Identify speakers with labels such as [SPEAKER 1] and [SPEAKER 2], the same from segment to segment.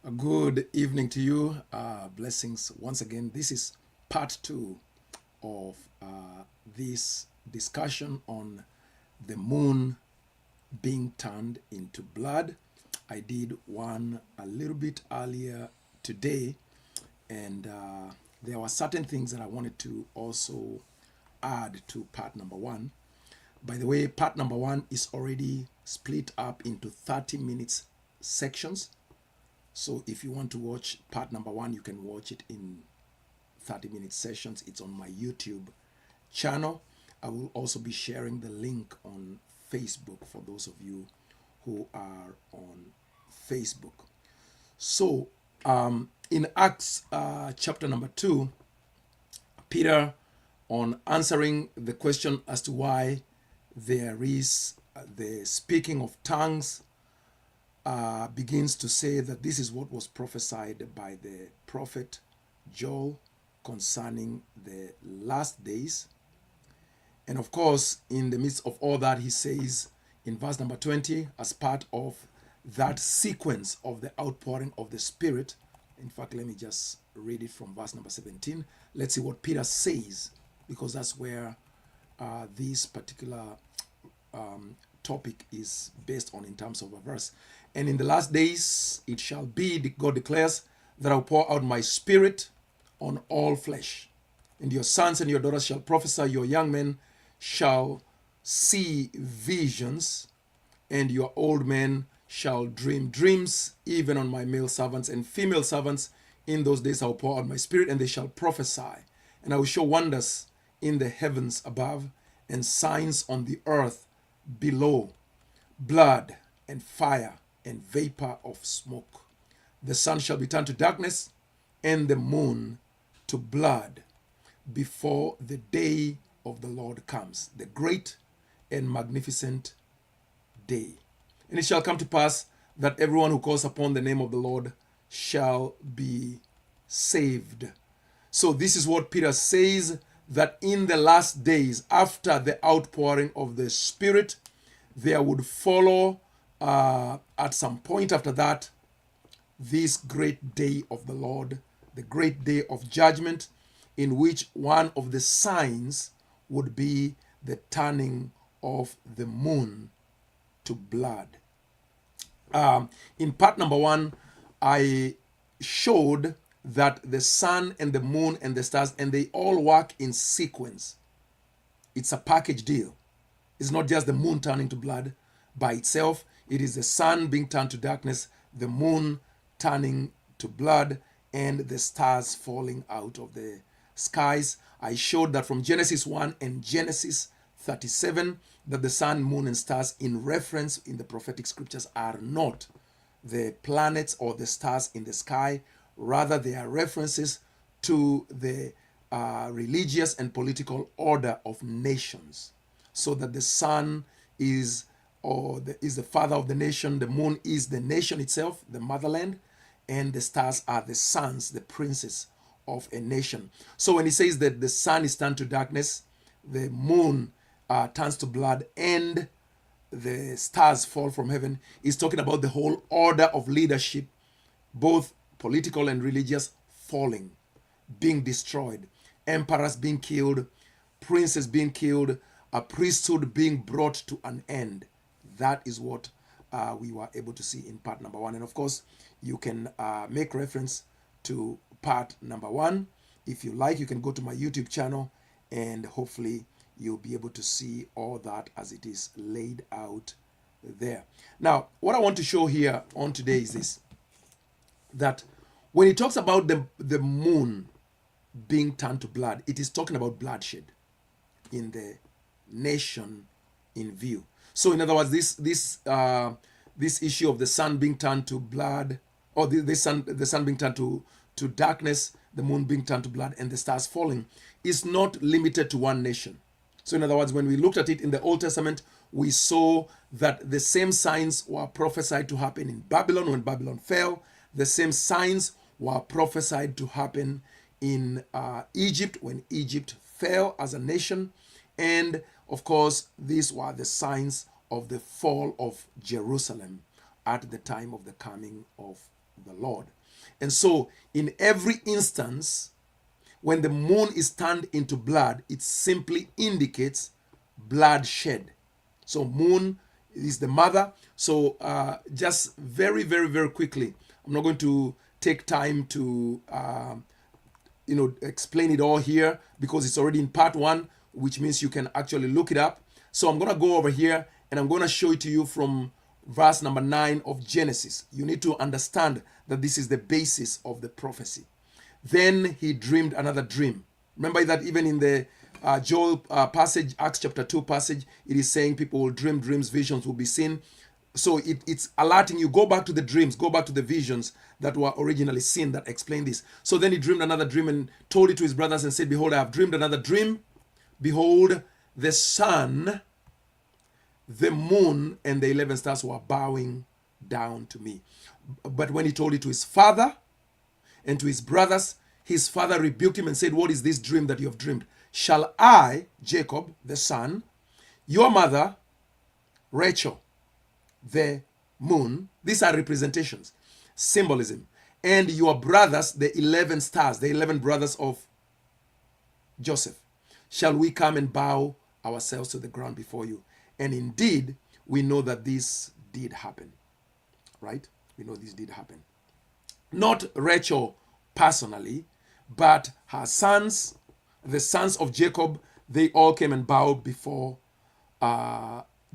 [SPEAKER 1] A good evening to you. Blessings once again. This is part two of this discussion on the moon being turned into blood. I did one a little bit earlier today, and there were certain things that I wanted to also add to part number one. By the way, part number one is already split up into 30 minutes sections. So if you want to watch part number one, you can watch it in 30-minute sessions. It's on my YouTube channel. I will also be sharing the link on Facebook for those of you who are on Facebook. So in Acts chapter number 2, Peter, on answering the question as to why there is the speaking of tongues, begins to say that this is what was prophesied by the prophet Joel concerning the last days. And of course, in the midst of all that, he says in verse number 20, as part of that sequence of the outpouring of the Spirit. In fact, let me just read it from verse number 17. Let's see what Peter says, because that's where this particular topic is based on in terms of a verse. And in the last days it shall be, God declares, that I'll pour out my Spirit on all flesh. And your sons and your daughters shall prophesy, your young men shall see visions, and your old men shall dream dreams, even on my male servants and female servants. In those days I will pour out my Spirit, and they shall prophesy. And I will show wonders in the heavens above, and signs on the earth below, blood and fire and vapor of smoke. The sun shall be turned to darkness, and the moon to blood, before the day of the Lord comes, the great and magnificent day. And it shall come to pass that everyone who calls upon the name of the Lord shall be saved. So this is what Peter says, that in the last days, after the outpouring of the Spirit, there would follow at some point after that this great day of the Lord, the great day of judgment, in which one of the signs would be the turning of the moon to blood. In part number one, I showed that the sun and the moon and the stars, and they all work in sequence. It's a package deal. It's not just the moon turning to blood by itself. It is the sun being turned to darkness, the moon turning to blood, and the stars falling out of the skies. I showed that from Genesis 1 and Genesis 37, that the sun, moon, and stars in reference in the prophetic scriptures are not the planets or the stars in the sky. Rather, they are references to the religious and political order of nations. So that the sun is the father of the nation, the moon is the nation itself, the motherland, and the stars are the sons, the princes of a nation. So when he says that the sun is turned to darkness, the moon turns to blood, and the stars fall from heaven, he's talking about the whole order of leadership, both political and religious, falling, being destroyed, emperors being killed, princes being killed, a priesthood being brought to an end. That is what we were able to see in part number one. And of course, you can make reference to part number one. If you like, you can go to my YouTube channel, and hopefully you'll be able to see all that as it is laid out there. Now, what I want to show here on today is this, that when he talks about the moon being turned to blood, it is talking about bloodshed in the nation in view. So in other words, this issue of the sun being turned to blood, or the sun being turned to darkness, the moon being turned to blood, and the stars falling, is not limited to one nation. So in other words, when we looked at it in the Old Testament, we saw that the same signs were prophesied to happen in Babylon when Babylon fell. The same signs were prophesied to happen in Egypt when Egypt fell as a nation. And of course, these were the signs of the fall of Jerusalem at the time of the coming of the Lord. And so, in every instance, when the moon is turned into blood, it simply indicates bloodshed. So, moon is the mother. So, just very, very, very quickly, I'm not going to take time to explain it all here because it's already in part 1, which means you can actually look it up. So I'm going to go over here and I'm going to show it to you from verse number 9 of Genesis. You need to understand that this is the basis of the prophecy. Then he dreamed another dream. Remember that even in the Joel passage, Acts chapter 2 passage, it is saying people will dream dreams, visions will be seen. So it's alerting you, go back to the dreams, go back to the visions that were originally seen that explain this. So then he dreamed another dream and told it to his brothers and said, behold, I have dreamed another dream. Behold, the sun, the moon, and the 11 stars were bowing down to me. But when he told it to his father and to his brothers, his father rebuked him and said, what is this dream that you have dreamed? Shall I, Jacob, the son, your mother, Rachel, the moon, these are representations, symbolism, and your brothers, the 11 stars, the 11 brothers of Joseph, shall we come and bow ourselves to the ground before you? And indeed, we know that this did happen, right? We know this did happen. Not Rachel personally, but her sons, the sons of Jacob, they all came and bowed before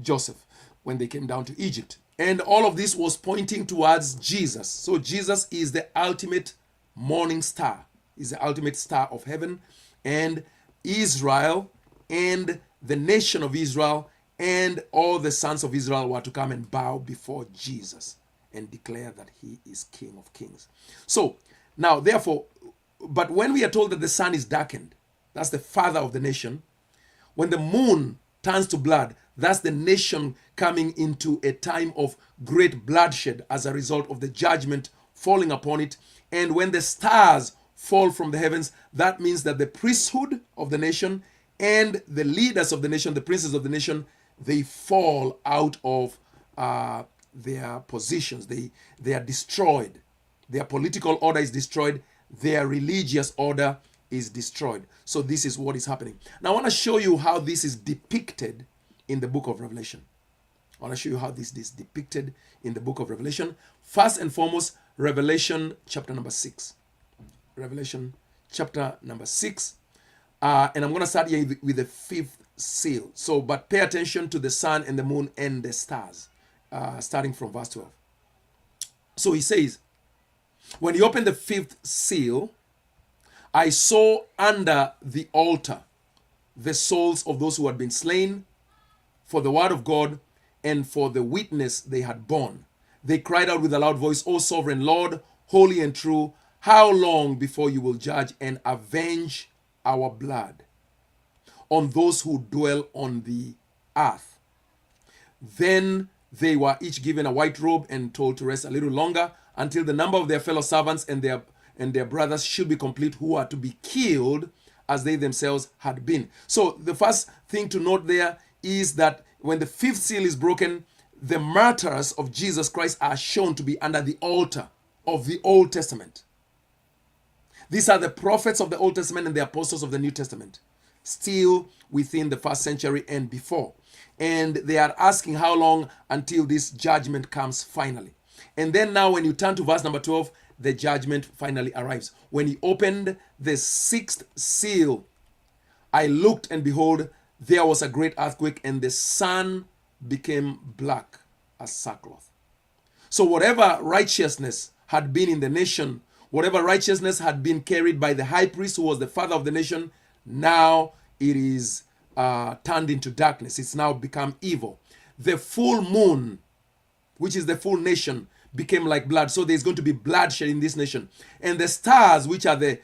[SPEAKER 1] Joseph when they came down to Egypt. And all of this was pointing towards Jesus. So Jesus is the ultimate morning star, is the ultimate star of heaven. And Israel and the nation of Israel and all the sons of Israel were to come and bow before Jesus and declare that he is King of Kings. So now, therefore, but when we are told that the sun is darkened, that's the father of the nation. When the moon turns to blood, that's the nation coming into a time of great bloodshed as a result of the judgment falling upon it. And when the stars fall from the heavens, that means that the priesthood of the nation and the leaders of the nation, the princes of the nation, they fall out of their positions. They are destroyed. Their political order is destroyed. Their religious order is destroyed. So this is what is happening. Now I want to show you how this is depicted in the book of Revelation. I want to show you how this is depicted in the book of Revelation. First and foremost, Revelation chapter number 6. Revelation chapter number 6. And I'm going to start here with the 5th seal. So, but pay attention to the sun and the moon and the stars, starting from verse 12. So he says, when he opened the 5th seal, I saw under the altar the souls of those who had been slain for the word of God and for the witness they had borne. They cried out with a loud voice, O sovereign Lord, holy and true, how long before you will judge and avenge our blood on those who dwell on the earth? Then they were each given a white robe and told to rest a little longer until the number of their fellow servants and their brothers should be complete, who are to be killed as they themselves had been. So the first thing to note there is that when the 5th seal is broken, the martyrs of Jesus Christ are shown to be under the altar of the Old Testament. These are the prophets of the Old Testament and the apostles of the New Testament, still within the 1st century and before. And they are asking how long until this judgment comes finally. And then now when you turn to verse number 12, the judgment finally arrives. When he opened the 6th seal, I looked and behold, there was a great earthquake and the sun became black as sackcloth. So whatever righteousness had been in the nation, whatever righteousness had been carried by the high priest who was the father of the nation, now it is turned into darkness. It's now become evil. The full moon, which is the full nation, became like blood. So there's going to be bloodshed in this nation. And the stars, which are the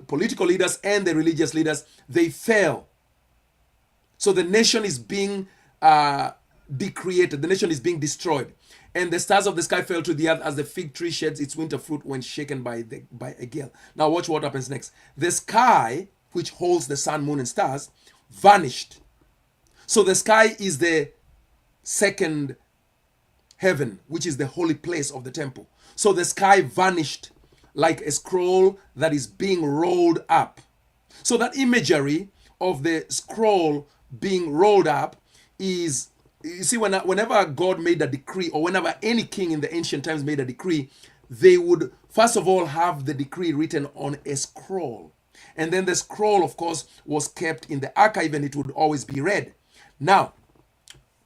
[SPEAKER 1] political leaders and the religious leaders, they fell. So the nation is being decreated. The nation is being destroyed. And the stars of the sky fell to the earth as the fig tree sheds its winter fruit when shaken by a gale. Now watch what happens next. The sky, which holds the sun, moon, and stars, vanished. So the sky is the second heaven, which is the holy place of the temple. So the sky vanished like a scroll that is being rolled up. So that imagery of the scroll being rolled up is, you see, whenever God made a decree, or whenever any king in the ancient times made a decree, they would first of all have the decree written on a scroll. And then the scroll, of course, was kept in the archive and it would always be read. Now,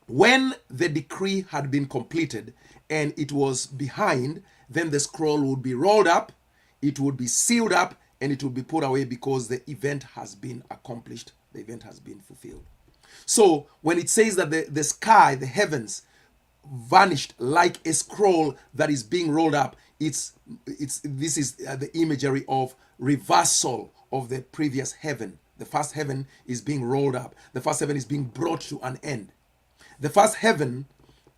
[SPEAKER 1] when the decree had been completed and it was behind, then the scroll would be rolled up, it would be sealed up, and it would be put away because the event has been accomplished, the event has been fulfilled. So when it says that the sky, the heavens, vanished like a scroll that is being rolled up, this is the imagery of reversal of the previous heaven. The first heaven is being rolled up. The first heaven is being brought to an end. The first heaven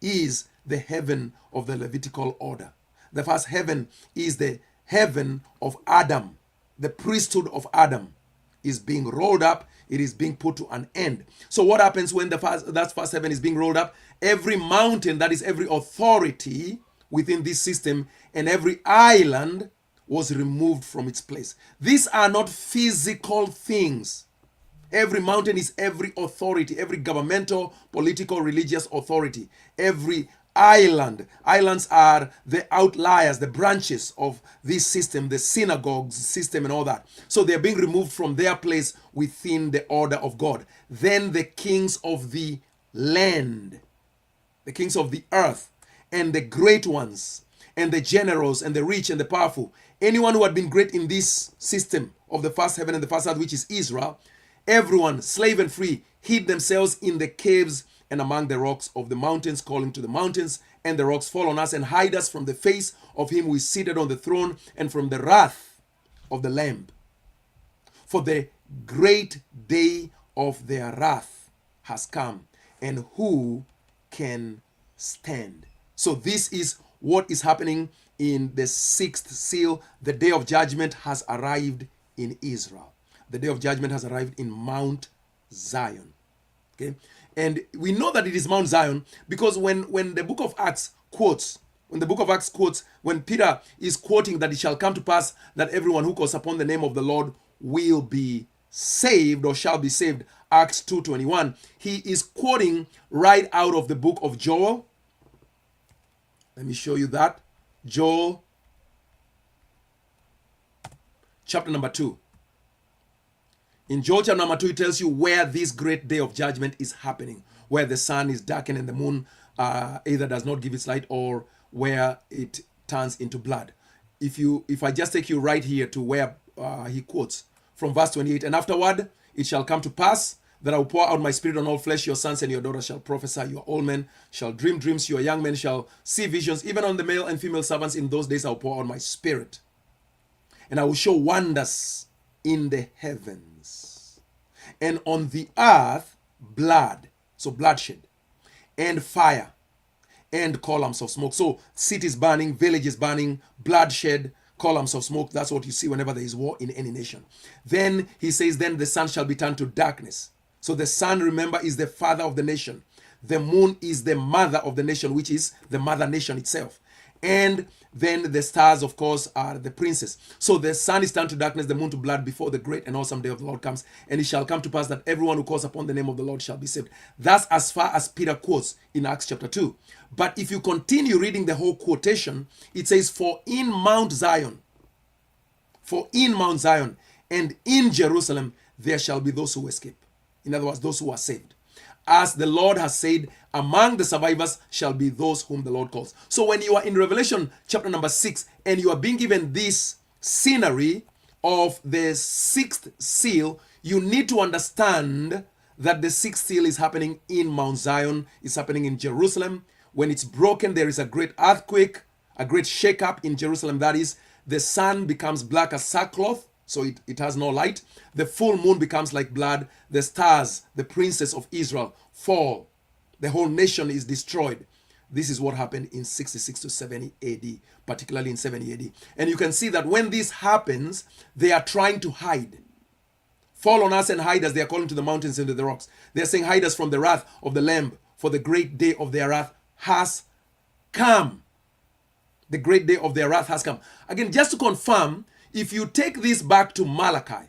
[SPEAKER 1] is the heaven of the Levitical order. The first heaven is the heaven of Adam. The priesthood of Adam is being rolled up. It is being put to an end. So what happens when that first heaven is being rolled up? Every mountain, that is every authority within this system, and every island was removed from its place. These are not physical things. Every mountain is every authority, every governmental, political, religious authority. Every island. Islands are the outliers, the branches of this system, the synagogues system and all that. So they're being removed from their place within the order of God. Then the kings of the land, the kings of the earth, and the great ones, and the generals, and the rich, and the powerful, anyone who had been great in this system of the first heaven and the first earth, which is Israel, everyone, slave and free, hid themselves in the caves and among the rocks of the mountains, calling to the mountains and the rocks, fall on us and hide us from the face of him who is seated on the throne and from the wrath of the Lamb. For the great day of their wrath has come, and who can stand? So this is what is happening in the sixth seal. The day of judgment has arrived in Israel. The day of judgment has arrived in Mount Zion. Okay? And we know that it is Mount Zion because when the book of Acts quotes, when Peter is quoting that it shall come to pass that everyone who calls upon the name of the Lord will be saved or shall be saved, Acts 2:21, he is quoting right out of the book of Joel. Let me show you that. Joel chapter number 2. In Joel chapter number 2, it tells you where this great day of judgment is happening, where the sun is darkened and the moon either does not give its light or where it turns into blood. If I just take you right here to where he quotes from verse 28, and afterward it shall come to pass that I will pour out my spirit on all flesh. Your sons and your daughters shall prophesy. Your old men shall dream dreams. Your young men shall see visions. Even on the male and female servants in those days I will pour out my spirit. And I will show wonders in the heavens. And on the earth, blood. So bloodshed. And fire. And columns of smoke. So cities burning, villages burning, bloodshed, columns of smoke. That's what you see whenever there is war in any nation. Then he says, then the sun shall be turned to darkness. So the sun, remember, is the father of the nation. The moon is the mother of the nation, which is the mother nation itself. And then the stars, of course, are the princes. So the sun is turned to darkness, the moon to blood before the great and awesome day of the Lord comes. And it shall come to pass that everyone who calls upon the name of the Lord shall be saved. That's as far as Peter quotes in Acts chapter 2. But if you continue reading the whole quotation, it says, for in Mount Zion, and in Jerusalem, there shall be those who escape. In other words, those who are saved. As the Lord has said, among the survivors shall be those whom the Lord calls. So when you are in Revelation chapter number 6 and you are being given this scenery of the sixth seal, you need to understand that the sixth seal is happening in Mount Zion. It's happening in Jerusalem. When it's broken, there is a great earthquake, a great shake-up in Jerusalem. That is, the sun becomes black as sackcloth. So it has no light. The full moon becomes like blood. The stars, the princes of Israel, fall. The whole nation is destroyed. This is what happened in 66 to 70 AD, particularly in 70 AD. And you can see that when this happens, they are trying to hide. Fall on us and hide us, they are calling to the mountains and to the rocks. They are saying, hide us from the wrath of the Lamb, for the great day of their wrath has come. The great day of their wrath has come. Again, just to confirm, if you take this back to Malachi,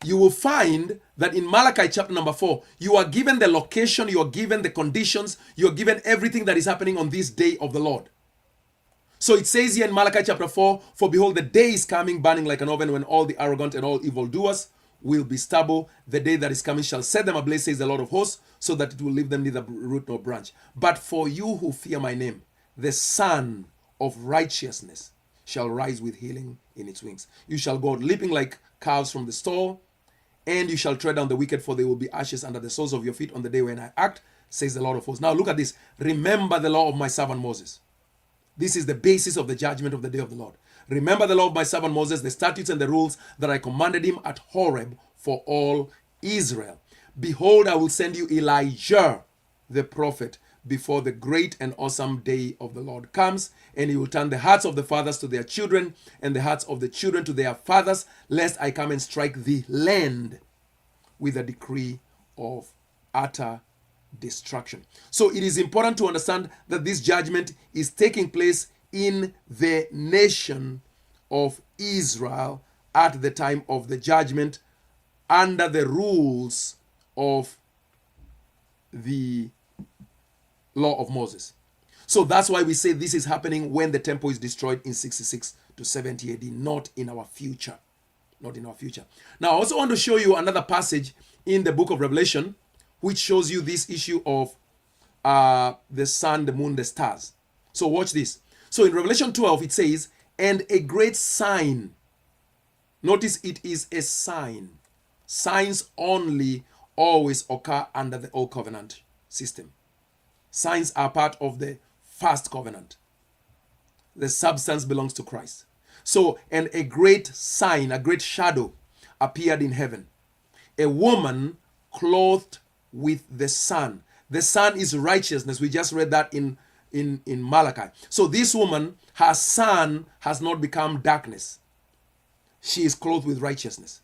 [SPEAKER 1] you will find that in Malachi chapter number 4, you are given the location, you are given the conditions, you are given everything that is happening on this day of the Lord. So it says here in Malachi chapter 4, for behold, the day is coming, burning like an oven, when all the arrogant and all evildoers will be stubble. The day that is coming shall set them ablaze, says the Lord of hosts, so that it will leave them neither root nor branch. But for you who fear my name, the Son of righteousness shall rise with healing in its wings. You shall go out leaping like calves from the stall, and you shall tread down the wicked, for they will be ashes under the soles of your feet on the day when I act, says the Lord of hosts. Now look at this. Remember the law of my servant Moses. This is the basis of the judgment of the day of the Lord. Remember the law of my servant Moses, the statutes and the rules that I commanded him at Horeb for all Israel. Behold, I will send you Elijah, the prophet, before the great and awesome day of the Lord comes, and he will turn the hearts of the fathers to their children, and the hearts of the children to their fathers, lest I come and strike the land with a decree of utter destruction. So it is important to understand that this judgment is taking place in the nation of Israel at the time of the judgment, under the rules of the law of Moses. So that's why we say this is happening when the temple is destroyed in 66 to 70 AD, not in our future. Not in our future. Now, I also want to show you another passage in the book of Revelation, which shows you this issue of the sun, the moon, the stars. So watch this. So in Revelation 12, it says, and a great sign. Notice it is a sign. Signs only always occur under the old covenant system. Signs are part of the first covenant. The substance belongs to Christ. So, and a great sign, a great shadow appeared in heaven. A woman clothed with the sun. The sun is righteousness. We just read that in Malachi. So this woman, her sun has not become darkness. She is clothed with righteousness.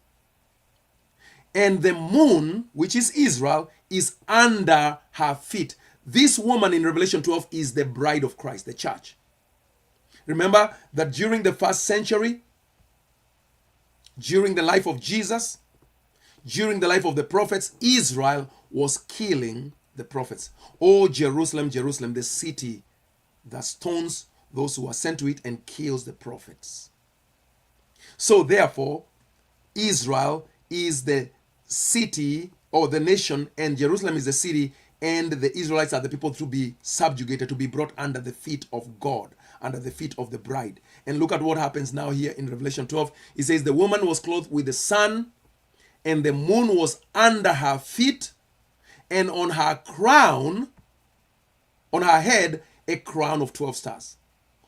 [SPEAKER 1] And the moon, which is Israel, is under her feet. This woman in Revelation 12 is the bride of Christ, the church. Remember that during the first century, during the life of Jesus, during the life of the prophets, Israel was killing the prophets. Oh, Jerusalem, Jerusalem, the city that stones those who are sent to it and kills the prophets. So therefore, Israel is the city or the nation, and Jerusalem is the city, and the Israelites are the people to be subjugated, to be brought under the feet of God, under the feet of the bride. And look at what happens now here in Revelation 12. It says, the woman was clothed with the sun, and the moon was under her feet, and on her crown, on her head, a crown of 12 stars.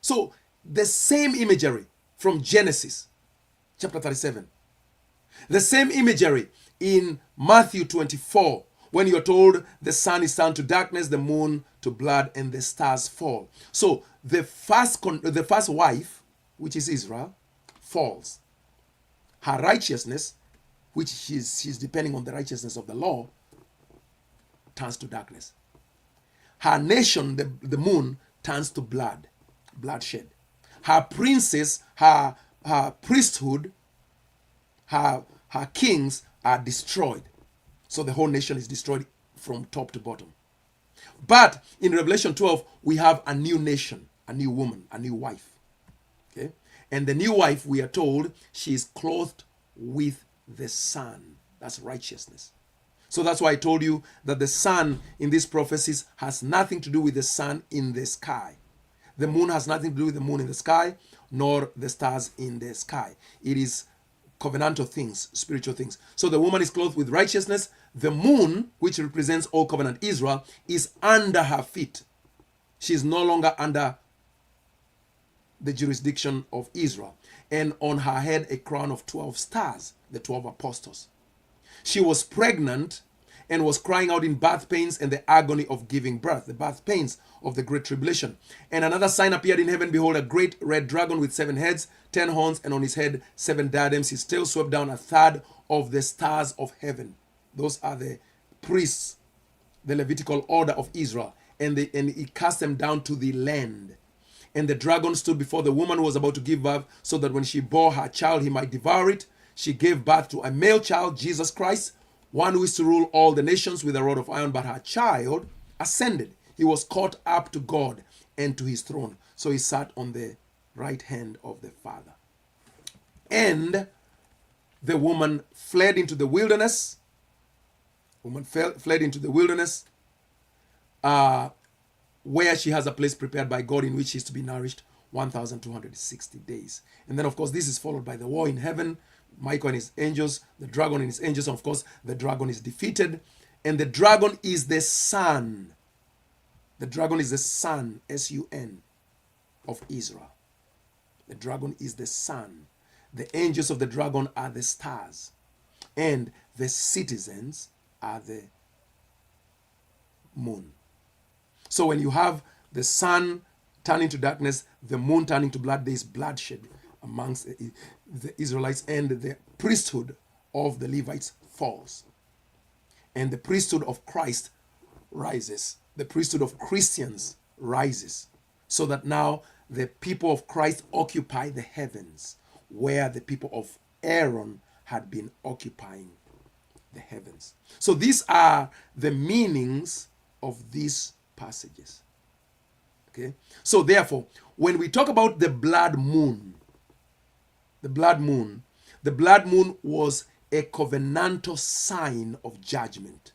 [SPEAKER 1] So the same imagery from Genesis chapter 37. The same imagery in Matthew 24, when you're told the sun is turned to darkness, the moon to blood, and the stars fall. So the first wife, which is Israel, falls. Her righteousness, which she's depending on the righteousness of the law, turns to darkness. Her nation, the moon, turns to bloodshed. Her princess, her priesthood, her kings are destroyed. So the whole nation is destroyed from top to bottom. But in Revelation 12, we have a new nation, a new woman, a new wife. Okay? And the new wife, we are told, she is clothed with the sun. That's righteousness. So that's why I told you that the sun in these prophecies has nothing to do with the sun in the sky. The moon has nothing to do with the moon in the sky, nor the stars in the sky. It is covenantal things, spiritual things. So the woman is clothed with righteousness. The moon, which represents all covenant Israel, is under her feet. She is no longer under the jurisdiction of Israel. And on her head, a crown of 12 stars, the 12 apostles. She was pregnant and was crying out in birth pains and the agony of giving birth, the birth pains of the great tribulation. And another sign appeared in heaven. Behold, a great red dragon with 7 heads, 10 horns, and on his head 7 diadems. His tail swept down a third of the stars of heaven. Those are the priests, the Levitical order of Israel. and he cast them down to the land. And the dragon stood before the woman who was about to give birth, so that when she bore her child, he might devour it. She gave birth to a male child, Jesus Christ, one who is to rule all the nations with a rod of iron. But her child ascended. He was caught up to God and to his throne. So he sat on the right hand of the Father. And the woman fled into the wilderness. Fled into the wilderness, where she has a place prepared by God in which she is to be nourished 1,260 days. And then, of course, this is followed by the war in heaven. Michael and his angels, the dragon and his angels. Of course, the dragon is defeated. And the dragon is the son. The dragon is the son, S-U-N, of Israel. The dragon is the sun. The angels of the dragon are the stars. And the citizens are the moon. So when you have the sun turning to darkness, the moon turning to blood, there is bloodshed amongst the Israelites, and the priesthood of the Levites falls. And the priesthood of Christ rises. The priesthood of Christians rises. So that now the people of Christ occupy the heavens, where the people of Aaron had been occupying the heavens. So these are the meanings of these passages. Okay? So therefore, when we talk about the blood moon was a covenantal sign of judgment.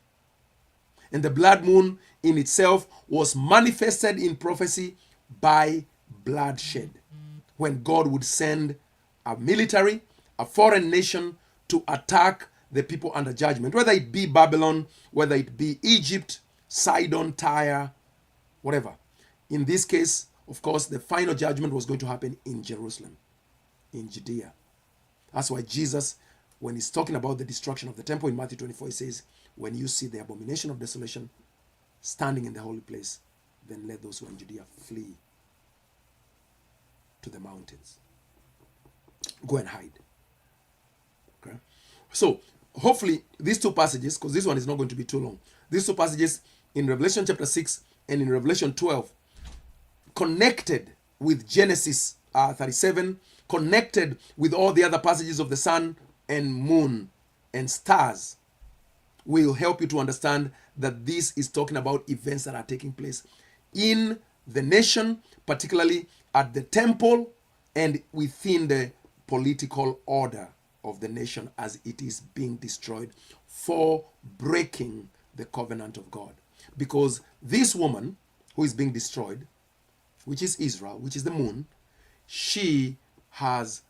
[SPEAKER 1] And the blood moon in itself was manifested in prophecy by bloodshed. When God would send a military, a foreign nation, to attack the people under judgment, whether it be Babylon, whether it be Egypt, Sidon, Tyre, whatever. In this case, of course, the final judgment was going to happen in Jerusalem, in Judea. That's why Jesus, when he's talking about the destruction of the temple in Matthew 24, he says, when you see the abomination of desolation standing in the holy place, then let those who are in Judea flee to the mountains. Go and hide. Okay? So, hopefully, these two passages, because this one is not going to be too long, these two passages in Revelation chapter 6 and in Revelation 12, connected with Genesis 37, connected with all the other passages of the sun and moon and stars, will help you to understand that this is talking about events that are taking place in the nation, particularly at the temple and within the political order of the nation as it is being destroyed for breaking the covenant of God. Because this woman who is being destroyed, which is Israel, which is the moon, she has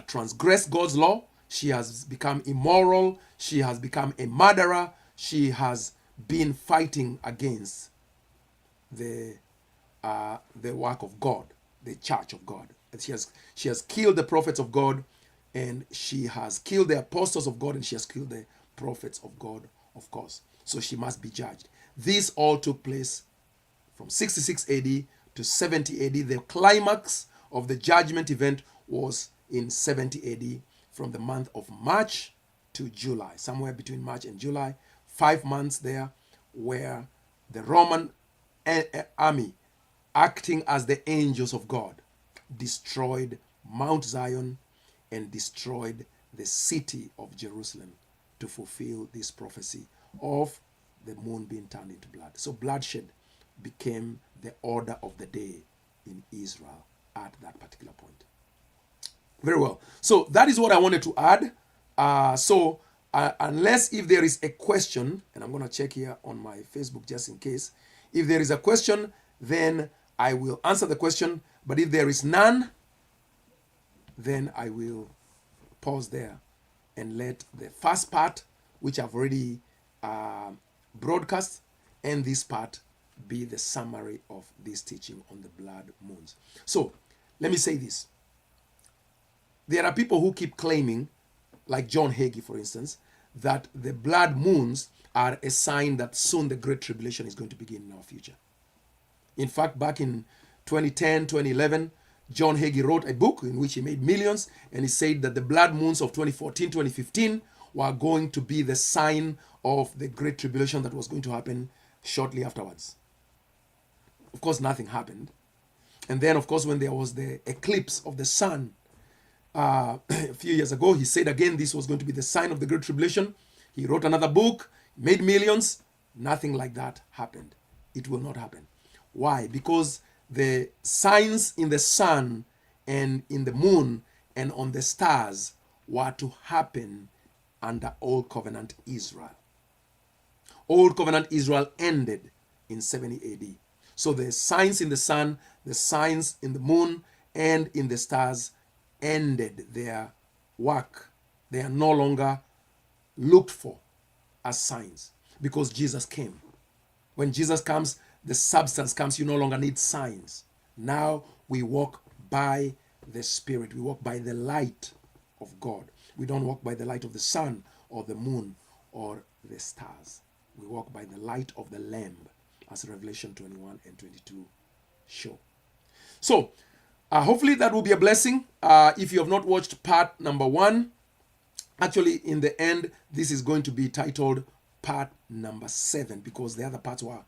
[SPEAKER 1] transgressed God's law. She has become immoral. She has become a murderer. She has been fighting against the work of God, the church of God. And she has killed the prophets of God, and she has killed the apostles of God, and she has killed the prophets of God, of course. So she must be judged. This all took place from 66 AD to 70 AD. The climax of the judgment event was in 70 AD, from the month of March to July, somewhere between March and July, 5 months there, where the Roman army, acting as the angels of God, destroyed Mount Zion and destroyed the city of Jerusalem to fulfill this prophecy of the moon being turned into blood. So bloodshed became the order of the day in Israel at that particular point. Very well. So that is what I wanted to add. Unless if there is a question, and I'm going to check here on my Facebook just in case. If there is a question, then I will answer the question. But if there is none, then I will pause there and let the first part, which I've already broadcast, and this part be the summary of this teaching on the blood moons. So let me say this. There are people who keep claiming, like John Hagee, for instance, that the blood moons are a sign that soon the Great Tribulation is going to begin in our future. In fact, back in 2010, 2011, John Hagee wrote a book in which he made millions, and he said that the blood moons of 2014, 2015 were going to be the sign of the Great Tribulation that was going to happen shortly afterwards. of course, nothing happened. And then, of course, when there was the eclipse of the sun a few years ago, he said again this was going to be the sign of the Great Tribulation. He wrote another book, made millions. Nothing like that happened. It will not happen. Why? Because the signs in the sun and in the moon and on the stars were to happen under Old Covenant Israel. Old Covenant Israel ended in 70 AD. So the signs in the sun, the signs in the moon, and in the stars ended their work. They are no longer looked for as signs because Jesus came. When Jesus comes, the substance comes. You no longer need signs. Now we walk by the Spirit. We walk by the light of God. We don't walk by the light of the sun or the moon or the stars. We walk by the light of the Lamb, as Revelation 21 and 22 show. So, hopefully that will be a blessing. If you have not watched part number 1, actually in the end, this is going to be titled part number 7 because the other parts were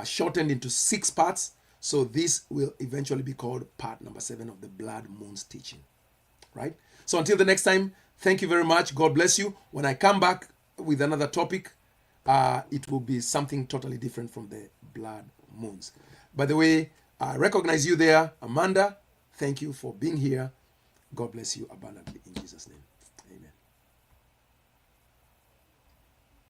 [SPEAKER 1] shortened into 6 parts. So this will eventually be called part number 7 of the Blood Moons teaching. Right? So until the next time, thank you very much. God bless you. When I come back with another topic, it will be something totally different from the blood moons. By the way, I recognize you there, Amanda. Thank you for being here. God bless you abundantly in Jesus' name.